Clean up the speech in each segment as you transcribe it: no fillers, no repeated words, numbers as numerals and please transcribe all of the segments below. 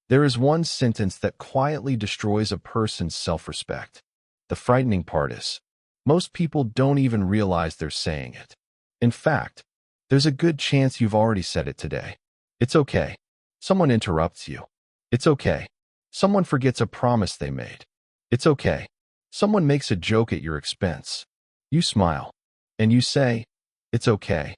There is one sentence that quietly destroys a person's self-respect. The frightening part is, most people don't even realize they're saying it. In fact, there's a good chance you've already said it today. It's okay. Someone interrupts you. It's okay. Someone forgets a promise they made. It's okay. Someone makes a joke at your expense. You smile, and you say, it's okay.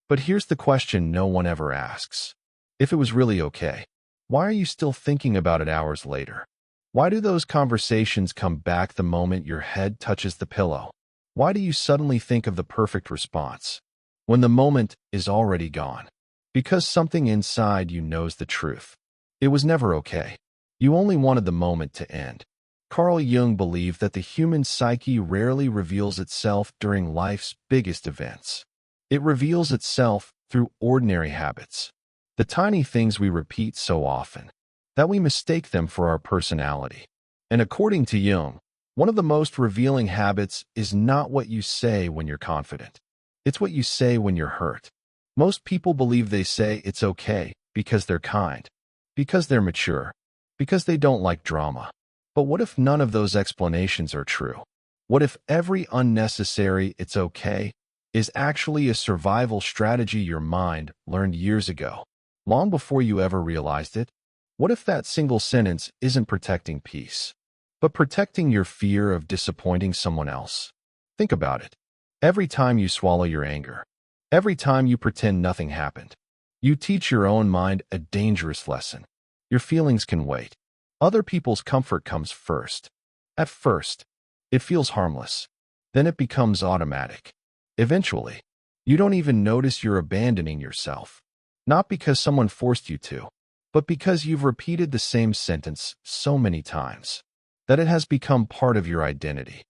But here's the question no one ever asks. If it was really okay, why are you still thinking about it hours later? Why do those conversations come back the moment your head touches the pillow? Why do you suddenly think of the perfect response when the moment is already gone? Because something inside you knows the truth. It was never okay. You only wanted the moment to end. Carl Jung believed that the human psyche rarely reveals itself during life's biggest events. It reveals itself through ordinary habits, the tiny things we repeat so often that we mistake them for our personality. And according to Jung, one of the most revealing habits is not what you say when you're confident. It's what you say when you're hurt. Most people believe they say it's okay because they're kind, because they're mature, because they don't like drama. But what if none of those explanations are true? What if every unnecessary "it's okay" is actually a survival strategy your mind learned years ago, long before you ever realized it? What if that single sentence isn't protecting peace, but protecting your fear of disappointing someone else? Think about it. Every time you swallow your anger, every time you pretend nothing happened, you teach your own mind a dangerous lesson. Your feelings can wait. Other people's comfort comes first. At first, it feels harmless. Then it becomes automatic. Eventually, you don't even notice you're abandoning yourself. Not because someone forced you to, but because you've repeated the same sentence so many times that it has become part of your identity.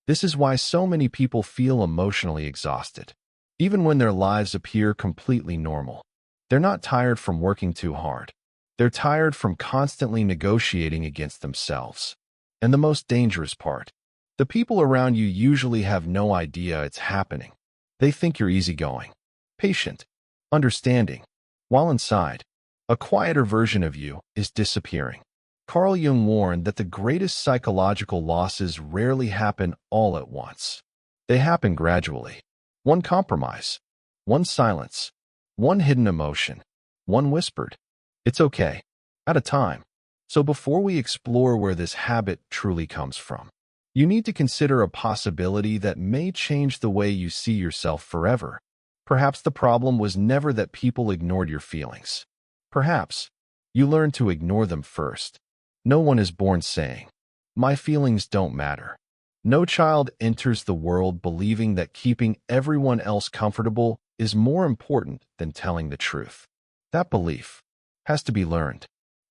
This is why so many people feel emotionally exhausted, even when their lives appear completely normal. They're not tired from working too hard. They're tired from constantly negotiating against themselves. And the most dangerous part, the people around you usually have no idea it's happening. They think you're easygoing, patient, understanding, while inside, a quieter version of you is disappearing. Carl Jung warned that the greatest psychological losses rarely happen all at once. They happen gradually. One compromise, one silence, one hidden emotion, one whispered, "It's okay," at a time. So before we explore where this habit truly comes from, you need to consider a possibility that may change the way you see yourself forever. Perhaps the problem was never that people ignored your feelings. Perhaps you learned to ignore them first. No one is born saying, "My feelings don't matter." No child enters the world believing that keeping everyone else comfortable is more important than telling the truth. That belief has to be learned.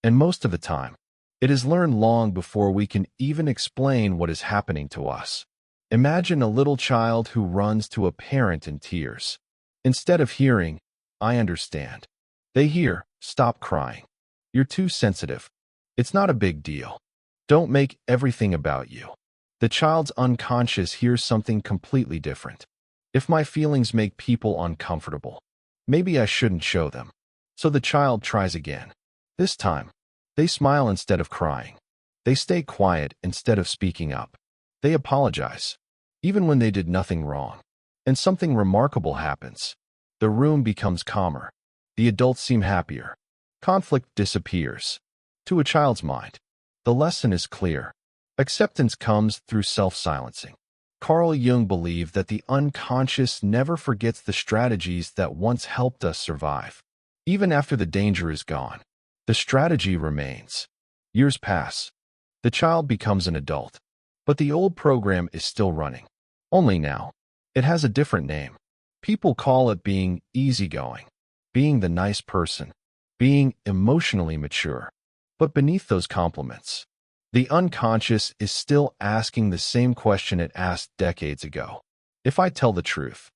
And most of the time, it is learned long before we can even explain what is happening to us. Imagine a little child who runs to a parent in tears. Instead of hearing, "I understand," they hear, "Stop crying. You're too sensitive. It's not a big deal. Don't make everything about you." The child's unconscious hears something completely different. If my feelings make people uncomfortable, maybe I shouldn't show them. So the child tries again. This time, they smile instead of crying. They stay quiet instead of speaking up. They apologize, even when they did nothing wrong. And something remarkable happens. The room becomes calmer. The adults seem happier. Conflict disappears. To a child's mind, the lesson is clear. Acceptance comes through self-silencing. Carl Jung believed that the unconscious never forgets the strategies that once helped us survive. Even after the danger is gone, the strategy remains. Years pass. The child becomes an adult. But the old program is still running. Only now, it has a different name. People call it being easygoing, being the nice person, being emotionally mature. But beneath those compliments, the unconscious is still asking the same question it asked decades ago. If I tell the truth,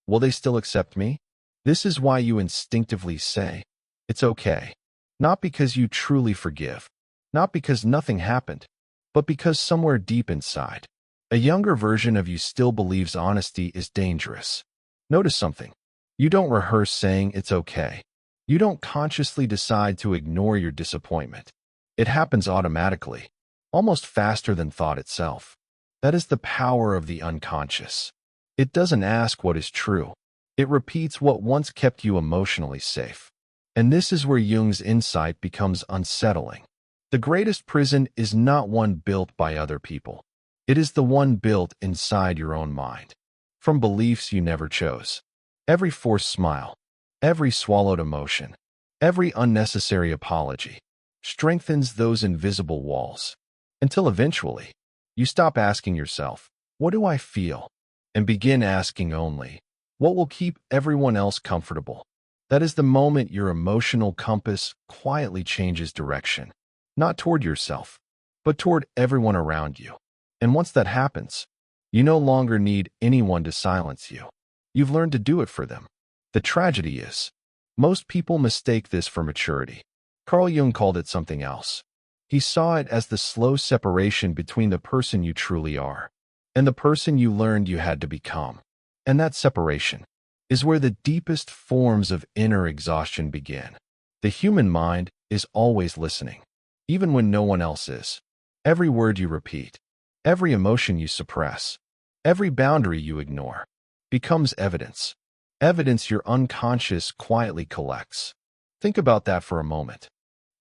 will they still accept me? This is why you instinctively say, "It's okay." Not because you truly forgive, not because nothing happened, but because somewhere deep inside, a younger version of you still believes honesty is dangerous. Notice something. You don't rehearse saying "it's okay." You don't consciously decide to ignore your disappointment. It happens automatically, almost faster than thought itself. That is the power of the unconscious. It doesn't ask what is true. It repeats what once kept you emotionally safe. And this is where Jung's insight becomes unsettling. The greatest prison is not one built by other people. It is the one built inside your own mind. From beliefs you never chose. Every forced smile, every swallowed emotion, every unnecessary apology strengthens those invisible walls. Until eventually, you stop asking yourself, "What do I feel?" and begin asking only, "What will keep everyone else comfortable?" That is the moment your emotional compass quietly changes direction, not toward yourself, but toward everyone around you. And once that happens, you no longer need anyone to silence you. You've learned to do it for them. The tragedy is, most people mistake this for maturity. Carl Jung called it something else. He saw it as the slow separation between the person you truly are and the person you learned you had to become. And that separation is where the deepest forms of inner exhaustion begin. The human mind is always listening, even when no one else is. Every word you repeat, every emotion you suppress, every boundary you ignore, becomes evidence. Evidence your unconscious quietly collects. Think about that for a moment.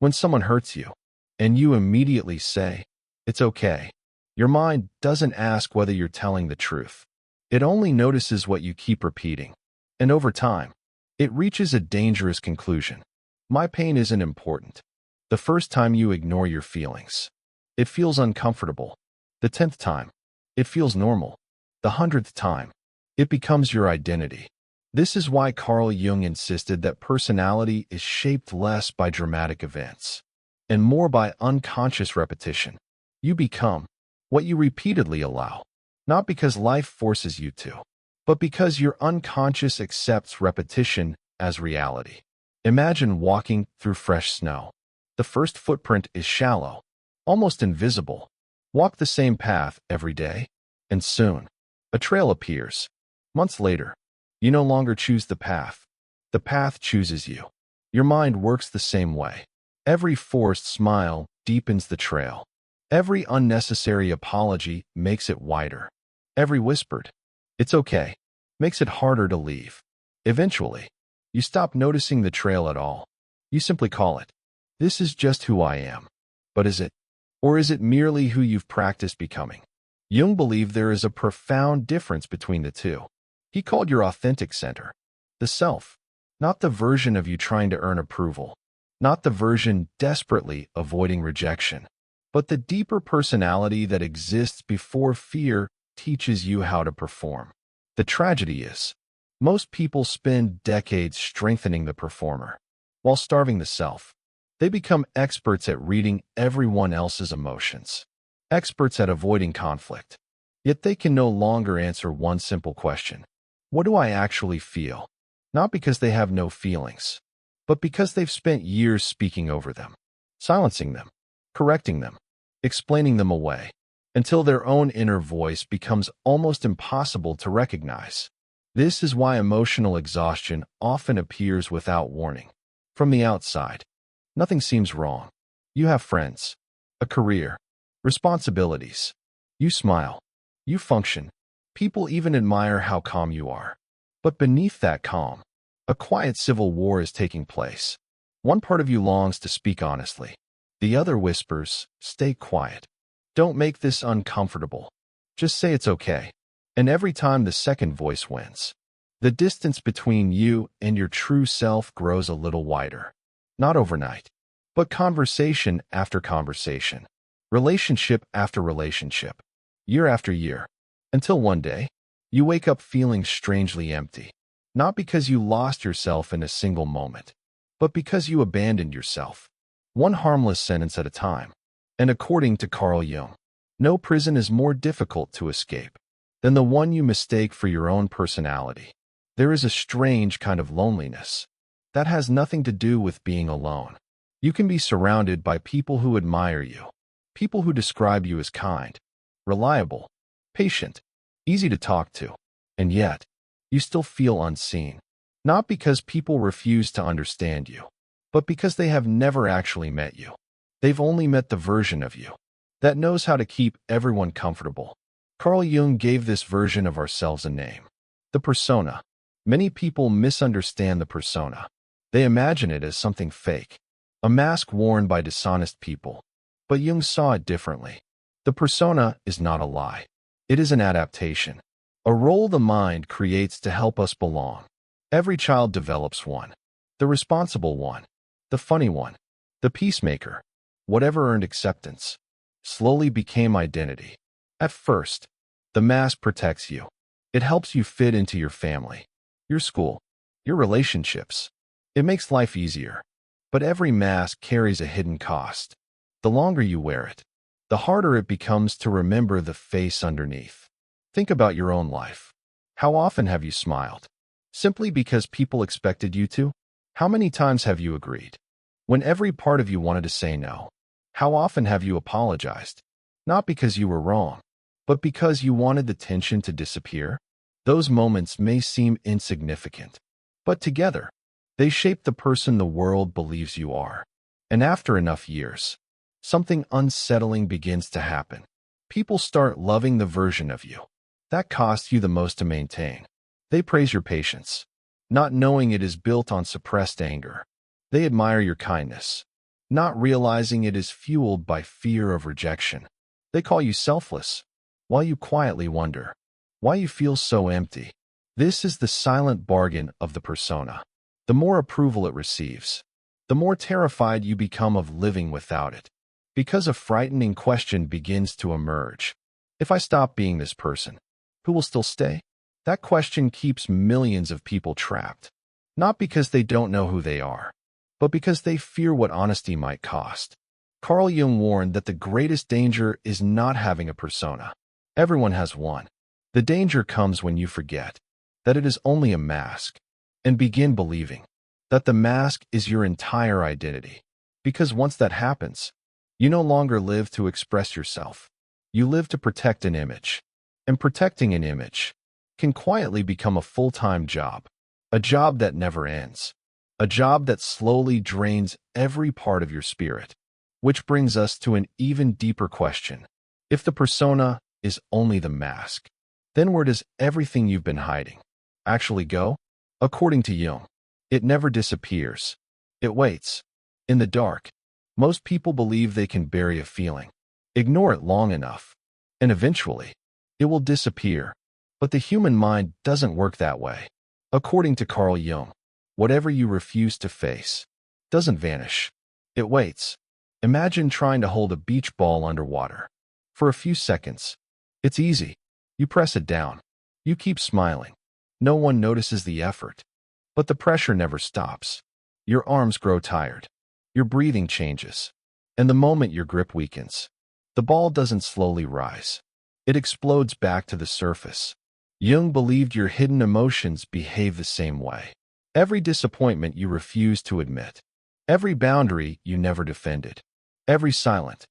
When someone hurts you, and you immediately say, "It's okay," your mind doesn't ask whether you're telling the truth. It only notices what you keep repeating. And over time, it reaches a dangerous conclusion. My pain isn't important. The first time you ignore your feelings, it feels uncomfortable. The 10th time, it feels normal. The 100th time, it becomes your identity. This is why Carl Jung insisted that personality is shaped less by dramatic events and more by unconscious repetition. You become what you repeatedly allow, not because life forces you to, but because your unconscious accepts repetition as reality. Imagine walking through fresh snow. The first footprint is shallow, almost invisible. Walk the same path every day, and soon, a trail appears. Months later, you no longer choose the path. The path chooses you. Your mind works the same way. Every forced smile deepens the trail. Every unnecessary apology makes it wider. Every whispered, "It's okay," makes it harder to leave. Eventually, you stop noticing the trail at all. You simply call it, "This is just who I am." But is it? Or is it merely who you've practiced becoming? Jung believed there is a profound difference between the two. He called your authentic center the self, not the version of you trying to earn approval, not the version desperately avoiding rejection, but the deeper personality that exists before fear teaches you how to perform. The tragedy is, most people spend decades strengthening the performer while starving the self. They become experts at reading everyone else's emotions, experts at avoiding conflict. Yet they can no longer answer one simple question. What do I actually feel? Not because they have no feelings, but because they've spent years speaking over them, silencing them, correcting them, explaining them away, until their own inner voice becomes almost impossible to recognize. This is why emotional exhaustion often appears without warning. From the outside, nothing seems wrong. You have friends, a career, responsibilities. You smile. You function. People even admire how calm you are. But beneath that calm, a quiet civil war is taking place. One part of you longs to speak honestly. The other whispers, "Stay quiet. Don't make this uncomfortable. Just say it's okay." And every time the second voice wins, the distance between you and your true self grows a little wider. Not overnight, but conversation after conversation, relationship after relationship, year after year, until one day, you wake up feeling strangely empty. Not because you lost yourself in a single moment, but because you abandoned yourself, one harmless sentence at a time. And according to Carl Jung, no prison is more difficult to escape than the one you mistake for your own personality. There is a strange kind of loneliness that has nothing to do with being alone. You can be surrounded by people who admire you, people who describe you as kind, reliable, patient, easy to talk to, and yet, you still feel unseen. Not because people refuse to understand you, but because they have never actually met you. They've only met the version of you that knows how to keep everyone comfortable. Carl Jung gave this version of ourselves a name: the persona. Many people misunderstand the persona. They imagine it as something fake, a mask worn by dishonest people. But Jung saw it differently. The persona is not a lie. It is an adaptation, a role the mind creates to help us belong. Every child develops one: the responsible one, the funny one, the peacemaker. Whatever earned acceptance slowly became identity. At first, the mask protects you. It helps you fit into your family, your school, your relationships. It makes life easier. But every mask carries a hidden cost. The longer you wear it, the harder it becomes to remember the face underneath. Think about your own life. How often have you smiled? Simply because people expected you to? How many times have you agreed when every part of you wanted to say no? How often have you apologized? Not because you were wrong, but because you wanted the tension to disappear? Those moments may seem insignificant, but together, they shape the person the world believes you are. And after enough years, something unsettling begins to happen. People start loving the version of you that costs you the most to maintain. They praise your patience, not knowing it is built on suppressed anger. They admire your kindness, not realizing it is fueled by fear of rejection. They call you selfless, while you quietly wonder why you feel so empty. This is the silent bargain of the persona. The more approval it receives, the more terrified you become of living without it. Because a frightening question begins to emerge. If I stop being this person, who will still stay? That question keeps millions of people trapped, not because they don't know who they are, but because they fear what honesty might cost. Carl Jung warned that the greatest danger is not having a persona. Everyone has one. The danger comes when you forget that it is only a mask and begin believing that the mask is your entire identity. Because once that happens, you no longer live to express yourself. You live to protect an image. And protecting an image can quietly become a full-time job, a job that never ends, a job that slowly drains every part of your spirit. Which brings us to an even deeper question. If the persona is only the mask, then where does everything you've been hiding actually go? According to Jung, it never disappears. It waits. In the dark, most people believe they can bury a feeling, ignore it long enough, and eventually, it will disappear. But the human mind doesn't work that way. According to Carl Jung, whatever you refuse to face doesn't vanish. It waits. Imagine trying to hold a beach ball underwater. For a few seconds, it's easy. You press it down. You keep smiling. No one notices the effort. But the pressure never stops. Your arms grow tired. Your breathing changes. And the moment your grip weakens, the ball doesn't slowly rise. It explodes back to the surface. Jung believed your hidden emotions behave the same way. Every disappointment you refuse to admit. Every boundary you never defended. Every silent,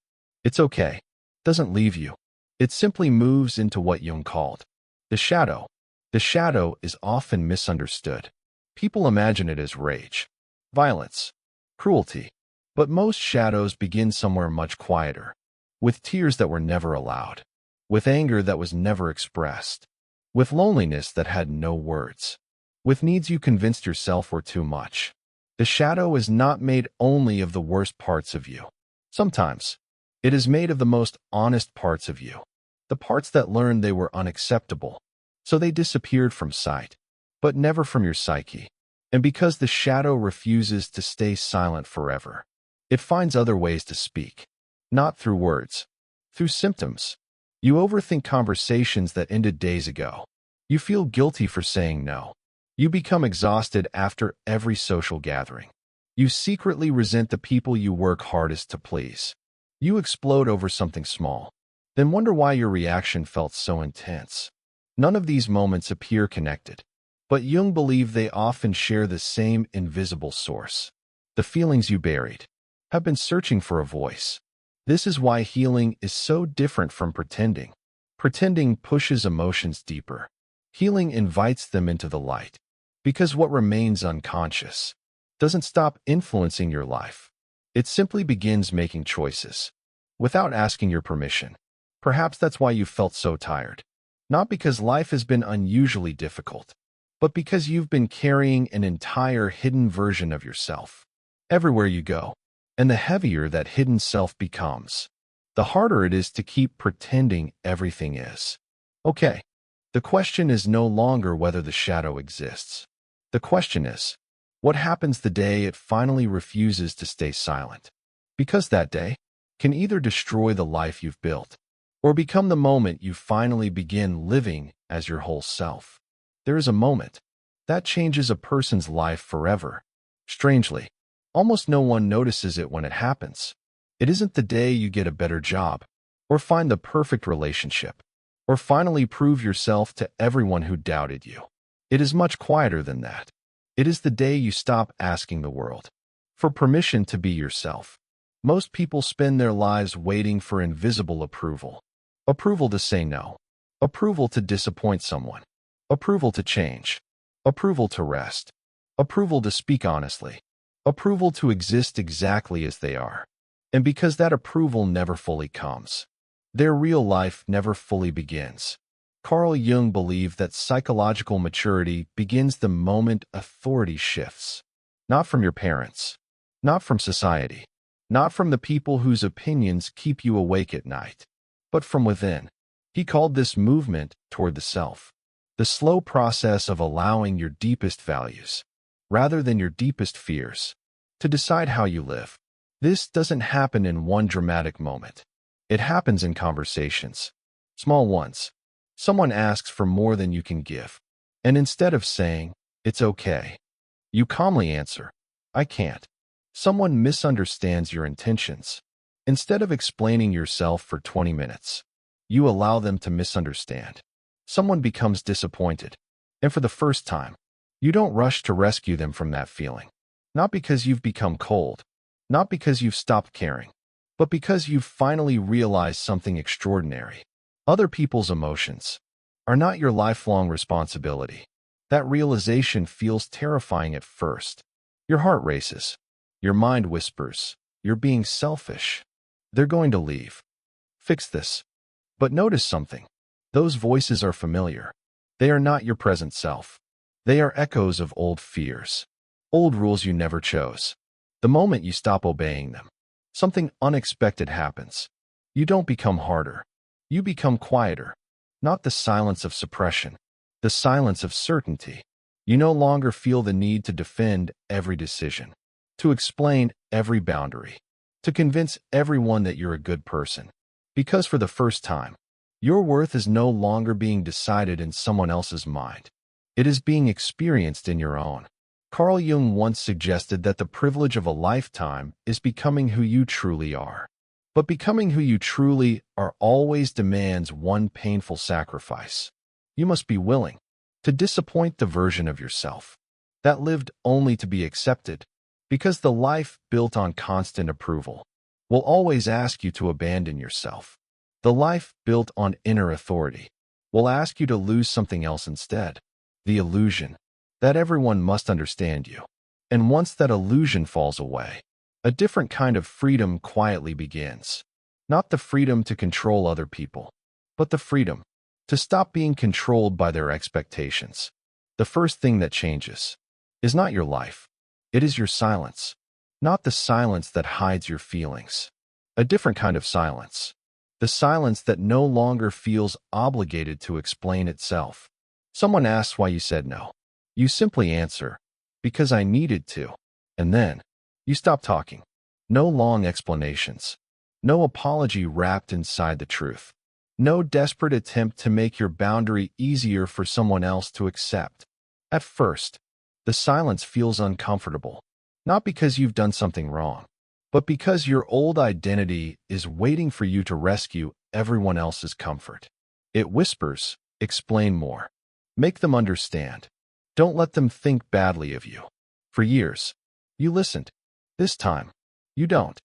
"It's okay," doesn't leave you. It simply moves into what Jung called the shadow. The shadow is often misunderstood. People imagine it as rage, violence, cruelty. But most shadows begin somewhere much quieter, with tears that were never allowed, with anger that was never expressed, with loneliness that had no words, with needs you convinced yourself were too much. The shadow is not made only of the worst parts of you. Sometimes, it is made of the most honest parts of you, the parts that learned they were unacceptable, so they disappeared from sight, but never from your psyche. And because the shadow refuses to stay silent forever, it finds other ways to speak, not through words, through symptoms. You overthink conversations that ended days ago. You feel guilty for saying no. You become exhausted after every social gathering. You secretly resent the people you work hardest to please. You explode over something small, then wonder why your reaction felt so intense. None of these moments appear connected, but Jung believed they often share the same invisible source. The feelings you buried have been searching for a voice. This is why healing is so different from pretending. Pretending pushes emotions deeper. Healing invites them into the light, because what remains unconscious doesn't stop influencing your life. It simply begins making choices without asking your permission. Perhaps that's why you felt so tired. Not because life has been unusually difficult, but because you've been carrying an entire hidden version of yourself everywhere you go. And the heavier that hidden self becomes, the harder it is to keep pretending everything is okay. The question is no longer whether the shadow exists. The question is, what happens the day it finally refuses to stay silent? Because that day can either destroy the life you've built or become the moment you finally begin living as your whole self. There is a moment that changes a person's life forever. Strangely, almost no one notices it when it happens. It isn't the day you get a better job, or find the perfect relationship, or finally prove yourself to everyone who doubted you. It is much quieter than that. It is the day you stop asking the world for permission to be yourself. Most people spend their lives waiting for invisible approval. Approval to say no. Approval to disappoint someone. Approval to change. Approval to rest. Approval to speak honestly. Approval to exist exactly as they are. And because that approval never fully comes, their real life never fully begins. Carl Jung believed that psychological maturity begins the moment authority shifts. Not from your parents, not from society, not from the people whose opinions keep you awake at night, but from within. He called this movement toward the self, the slow process of allowing your deepest values, rather than your deepest fears, to decide how you live. This doesn't happen in one dramatic moment. It happens in conversations, small ones. Someone asks for more than you can give, and instead of saying, "It's okay," you calmly answer, "I can't." Someone misunderstands your intentions. Instead of explaining yourself for 20 minutes, you allow them to misunderstand. Someone becomes disappointed, and for the first time, you don't rush to rescue them from that feeling. Not because you've become cold, not because you've stopped caring, but because you've finally realized something extraordinary. Other people's emotions are not your lifelong responsibility. That realization feels terrifying at first. Your heart races. Your mind whispers, "You're being selfish. They're going to leave. Fix this." But notice something. Those voices are familiar. They are not your present self. They are echoes of old fears, old rules you never chose. The moment you stop obeying them, something unexpected happens. You don't become harder. You become quieter. Not the silence of suppression, the silence of certainty. You no longer feel the need to defend every decision, to explain every boundary, to convince everyone that you're a good person. Because for the first time, your worth is no longer being decided in someone else's mind. It is being experienced in your own. Carl Jung once suggested that the privilege of a lifetime is becoming who you truly are. But becoming who you truly are always demands one painful sacrifice. You must be willing to disappoint the version of yourself that lived only to be accepted, because the life built on constant approval will always ask you to abandon yourself. The life built on inner authority will ask you to lose something else instead, the illusion that everyone must understand you. And once that illusion falls away, a different kind of freedom quietly begins. Not the freedom to control other people, but the freedom to stop being controlled by their expectations. The first thing that changes is not your life. It is your silence. Not the silence that hides your feelings. A different kind of silence. The silence that no longer feels obligated to explain itself. Someone asks why you said no. You simply answer, "Because I needed to." And then, you stop talking. No long explanations. No apology wrapped inside the truth. No desperate attempt to make your boundary easier for someone else to accept. At first, the silence feels uncomfortable. Not because you've done something wrong, but because your old identity is waiting for you to rescue everyone else's comfort. It whispers, "Explain more. Make them understand. Don't let them think badly of you." For years, you listened. This time, you don't.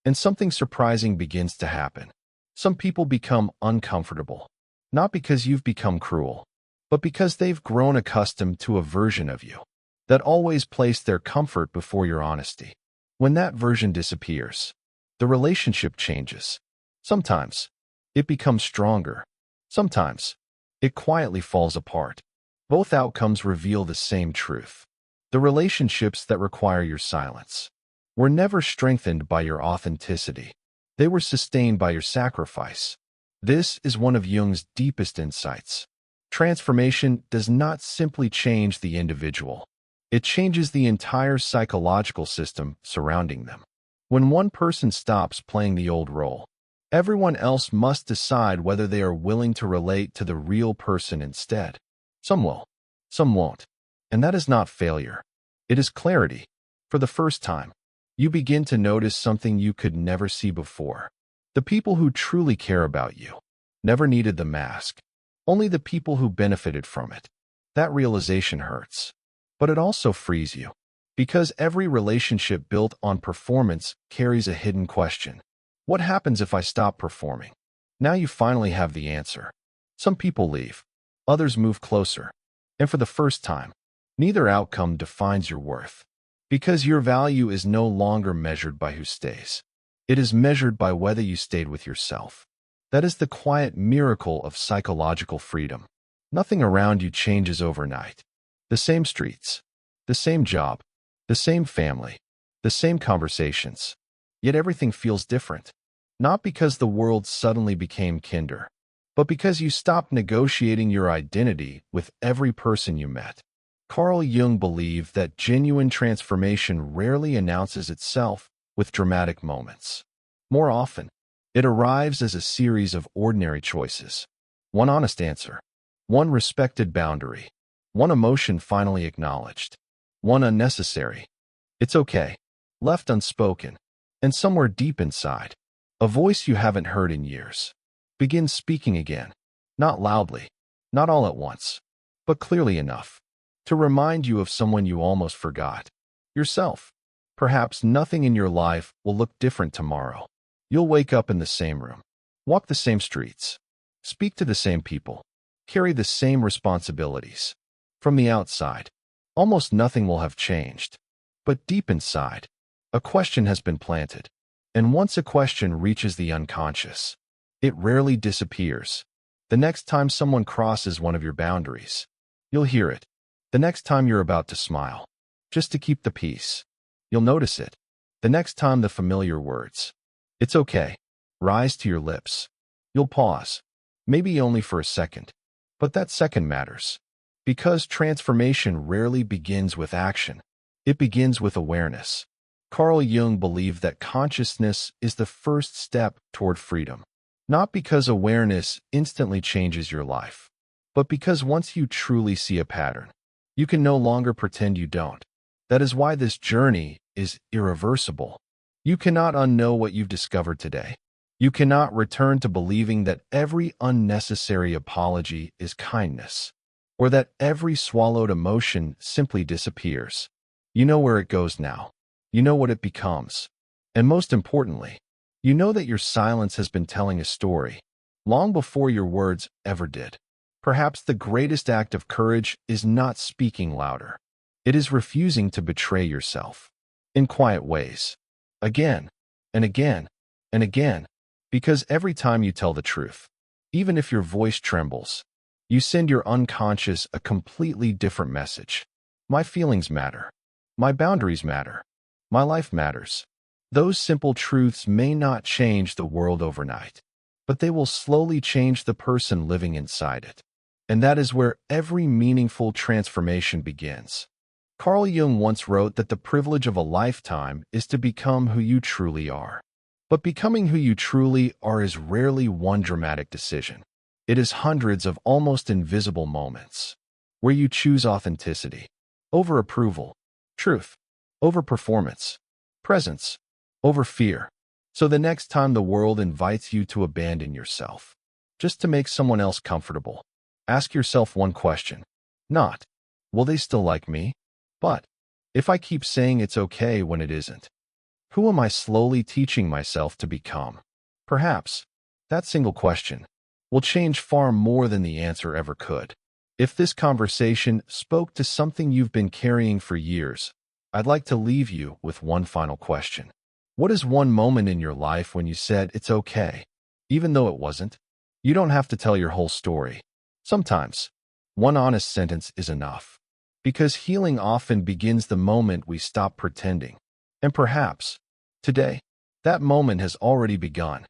And something surprising begins to happen. Some people become uncomfortable, not because you've become cruel, but because they've grown accustomed to a version of you that always placed their comfort before your honesty. When that version disappears, the relationship changes. Sometimes it becomes stronger. Sometimes it quietly falls apart. Both outcomes reveal the same truth. The relationships that require your silence were never strengthened by your authenticity. They were sustained by your sacrifice. This is one of Jung's deepest insights. Transformation does not simply change the individual. It changes the entire psychological system surrounding them. When one person stops playing the old role, everyone else must decide whether they are willing to relate to the real person instead. Some will, some won't. And that is not failure. It is clarity. For the first time, you begin to notice something you could never see before. The people who truly care about you never needed the mask, only the people who benefited from it. That realization hurts, but it also frees you, because every relationship built on performance carries a hidden question. What happens if I stop performing? Now you finally have the answer. Some people leave, others move closer, and for the first time, neither outcome defines your worth, because your value is no longer measured by who stays. It is measured by whether you stayed with yourself. That is the quiet miracle of psychological freedom. Nothing around you changes overnight. The same streets, the same job, the same family, the same conversations. Yet everything feels different. Not because the world suddenly became kinder, but because you stopped negotiating your identity with every person you met. Carl Jung believed that genuine transformation rarely announces itself with dramatic moments. More often, it arrives as a series of ordinary choices. One honest answer, one respected boundary, one emotion finally acknowledged, one unnecessary "it's okay" left unspoken, and somewhere deep inside, a voice you haven't heard in years begins speaking again, not loudly, not all at once, but clearly enough to remind you of someone you almost forgot, yourself. Perhaps nothing in your life will look different tomorrow. You'll wake up in the same room, walk the same streets, speak to the same people, carry the same responsibilities. From the outside, almost nothing will have changed. But deep inside, a question has been planted. And once a question reaches the unconscious, it rarely disappears. The next time someone crosses one of your boundaries, you'll hear it. The next time you're about to smile, just to keep the peace, you'll notice it. The next time the familiar words, "it's okay," rise to your lips, you'll pause, maybe only for a second. But that second matters, because transformation rarely begins with action. It begins with awareness. Carl Jung believed that consciousness is the first step toward freedom. Not because awareness instantly changes your life, but because once you truly see a pattern, you can no longer pretend you don't. That is why this journey is irreversible. You cannot unknow what you've discovered today. You cannot return to believing that every unnecessary apology is kindness, or that every swallowed emotion simply disappears. You know where it goes now. You know what it becomes. And most importantly, you know that your silence has been telling a story long before your words ever did. Perhaps the greatest act of courage is not speaking louder. It is refusing to betray yourself in quiet ways, again and again and again, because every time you tell the truth, even if your voice trembles, you send your unconscious a completely different message. My feelings matter. My boundaries matter. My life matters. Those simple truths may not change the world overnight, but they will slowly change the person living inside it. And that is where every meaningful transformation begins. Carl Jung once wrote that the privilege of a lifetime is to become who you truly are. But becoming who you truly are is rarely one dramatic decision. It is hundreds of almost invisible moments where you choose authenticity over approval, truth over performance, presence over fear. So the next time the world invites you to abandon yourself, just to make someone else comfortable, ask yourself one question. Not, will they still like me? But, if I keep saying it's okay when it isn't, who am I slowly teaching myself to become? Perhaps that single question will change far more than the answer ever could. If this conversation spoke to something you've been carrying for years, I'd like to leave you with one final question. What is one moment in your life when you said it's okay, even though it wasn't? You don't have to tell your whole story. Sometimes, one honest sentence is enough. Because healing often begins the moment we stop pretending. And perhaps, today, that moment has already begun.